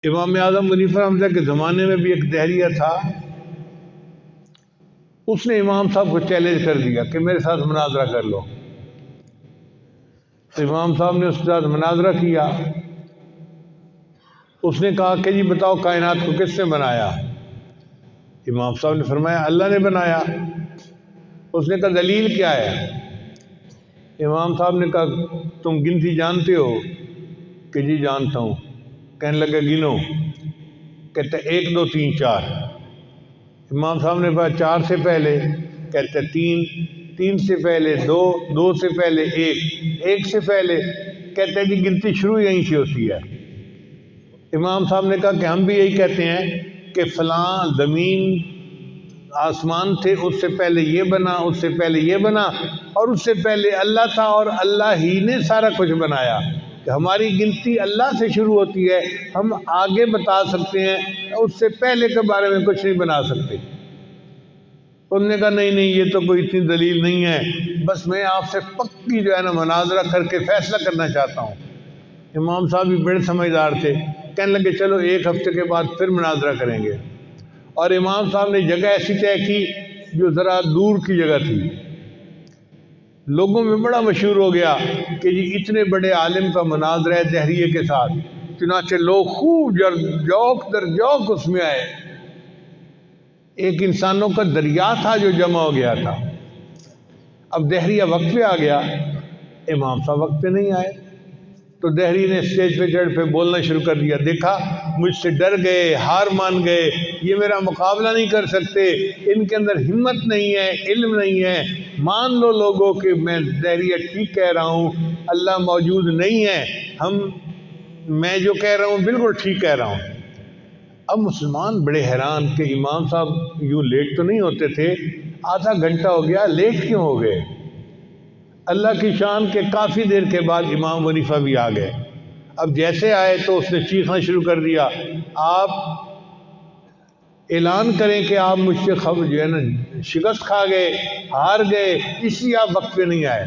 امام اعظم حنیفہ رحمۃ اللہ کے زمانے میں بھی ایک دہریہ تھا، اس نے امام صاحب کو چیلنج کر دیا کہ میرے ساتھ مناظرہ کر لو۔ تو امام صاحب نے اس کے ساتھ مناظرہ کیا۔ اس نے کہا کہ جی بتاؤ کائنات کو کس نے بنایا؟ امام صاحب نے فرمایا اللہ نے بنایا۔ اس نے کہا دلیل کیا ہے؟ امام صاحب نے کہا تم گنتی جانتے ہو؟ کہ جی جانتا ہوں۔ کہنے لگے گنو۔ کہتے 1 2 3 4۔ امام صاحب نے کہا 4 سے پہلے؟ کہتے 3، 3 سے پہلے 2، 2 سے پہلے 1، 1 سے پہلے؟ کہتے جی گنتی شروع یہیں سے ہوتی ہے۔ امام صاحب نے کہا کہ ہم بھی یہی کہتے ہیں کہ فلاں زمین آسمان تھے، اس سے پہلے یہ بنا، اس سے پہلے یہ بنا، اور اس سے پہلے اللہ تھا اور اللہ ہی نے سارا کچھ بنایا۔ کہ ہماری گنتی اللہ سے شروع ہوتی ہے، ہم آگے بتا سکتے ہیں، اس سے پہلے کے بارے میں کچھ نہیں بنا سکتے۔ انہوں نے کہا نہیں نہیں یہ تو کوئی اتنی دلیل نہیں ہے، بس میں آپ سے پکی جو ہے نا مناظرہ کر کے فیصلہ کرنا چاہتا ہوں۔ امام صاحب بھی بڑے سمجھدار تھے، کہنے لگے چلو 1 ہفتے کے بعد پھر مناظرہ کریں گے۔ اور امام صاحب نے جگہ ایسی طے کی جو ذرا دور کی جگہ تھی۔ لوگوں میں بڑا مشہور ہو گیا کہ جی اتنے بڑے عالم کا مناظرہ ہے دہریے کے ساتھ، چنانچہ لوگ خوب جوق در جوق اس میں آئے۔ ایک انسانوں کا دریا تھا جو جمع ہو گیا تھا۔ اب دہریہ وقت پہ آ گیا، امام صاحب وقت پہ نہیں آئے، تو دہری نے اسٹیج پہ چڑھ پہ بولنا شروع کر دیا، دیکھا مجھ سے ڈر گئے، ہار مان گئے، یہ میرا مقابلہ نہیں کر سکتے، ان کے اندر ہمت نہیں ہے، علم نہیں ہے، مان لو لوگوں کہ میں دہریہ ٹھیک کہہ رہا ہوں، اللہ موجود نہیں ہے، میں جو کہہ رہا ہوں بالکل ٹھیک کہہ رہا ہوں۔ اب مسلمان بڑے حیران کہ امام صاحب یوں لیٹ تو نہیں ہوتے تھے، آدھا گھنٹہ ہو گیا، لیٹ کیوں ہو گئے؟ اللہ کی شان کے کافی دیر کے بعد امام حنیفہ بھی آ گئے۔ اب جیسے آئے تو اس نے چیخنا شروع کر دیا، آپ اعلان کریں کہ آپ مجھ سے جو ہے نا شکست کھا گئے، ہار گئے، اس لیے آپ وقت پہ نہیں آئے۔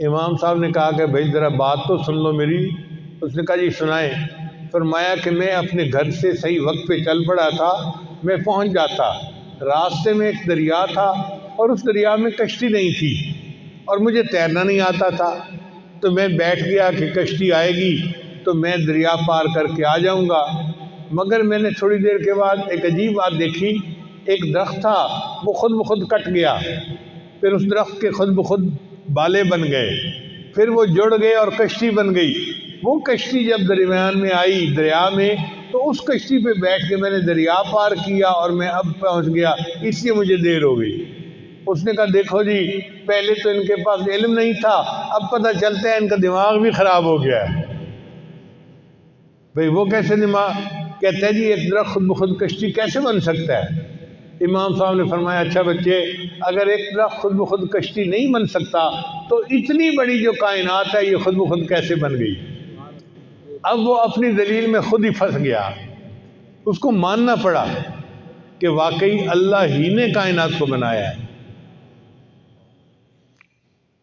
امام صاحب نے کہا کہ بھائی ذرا بات تو سن لو میری۔ اس نے کہا جی سنائیں۔ فرمایا کہ میں اپنے گھر سے صحیح وقت پہ چل پڑا تھا، میں پہنچ جاتا، راستے میں ایک دریا تھا اور اس دریا میں کشتی نہیں تھی اور مجھے تیرنا نہیں آتا تھا، تو میں بیٹھ گیا کہ کشتی آئے گی تو میں دریا پار کر کے آ جاؤں گا۔ مگر میں نے تھوڑی دیر کے بعد ایک عجیب بات دیکھی، ایک درخت تھا وہ خود بخود کٹ گیا، پھر اس درخت کے خود بخود بالیں بن گئے، پھر وہ جڑ گئے اور کشتی بن گئی۔ وہ کشتی جب درمیان میں آئی دریا میں تو اس کشتی پہ بیٹھ کے میں نے دریا پار کیا اور میں اب پہنچ گیا، اس لیے مجھے دیر ہو گئی۔ اس نے کہا دیکھو جی پہلے تو ان کے پاس علم نہیں تھا، اب پتہ چلتا ہے ان کا دماغ بھی خراب ہو گیا ہے۔ بھئی وہ کیسے دماغ؟ کہتے ہیں جی ایک درخت خود بخود کشتی کیسے بن سکتا ہے؟ امام صاحب نے فرمایا اچھا بچے، اگر ایک درخت خود بخود کشتی نہیں بن سکتا تو اتنی بڑی جو کائنات ہے یہ خود بخود کیسے بن گئی؟ اب وہ اپنی دلیل میں خود ہی پھنس گیا، اس کو ماننا پڑا کہ واقعی اللہ ہی نے کائنات کو بنایا ہے۔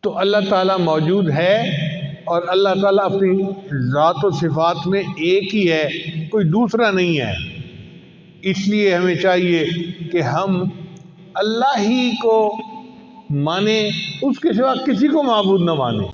تو اللہ تعالیٰ موجود ہے اور اللہ تعالیٰ اپنی ذات و صفات میں ایک ہی ہے، کوئی دوسرا نہیں ہے۔ اس لیے ہمیں چاہیے کہ ہم اللہ ہی کو مانیں، اس کے سوا کسی کو معبود نہ مانیں۔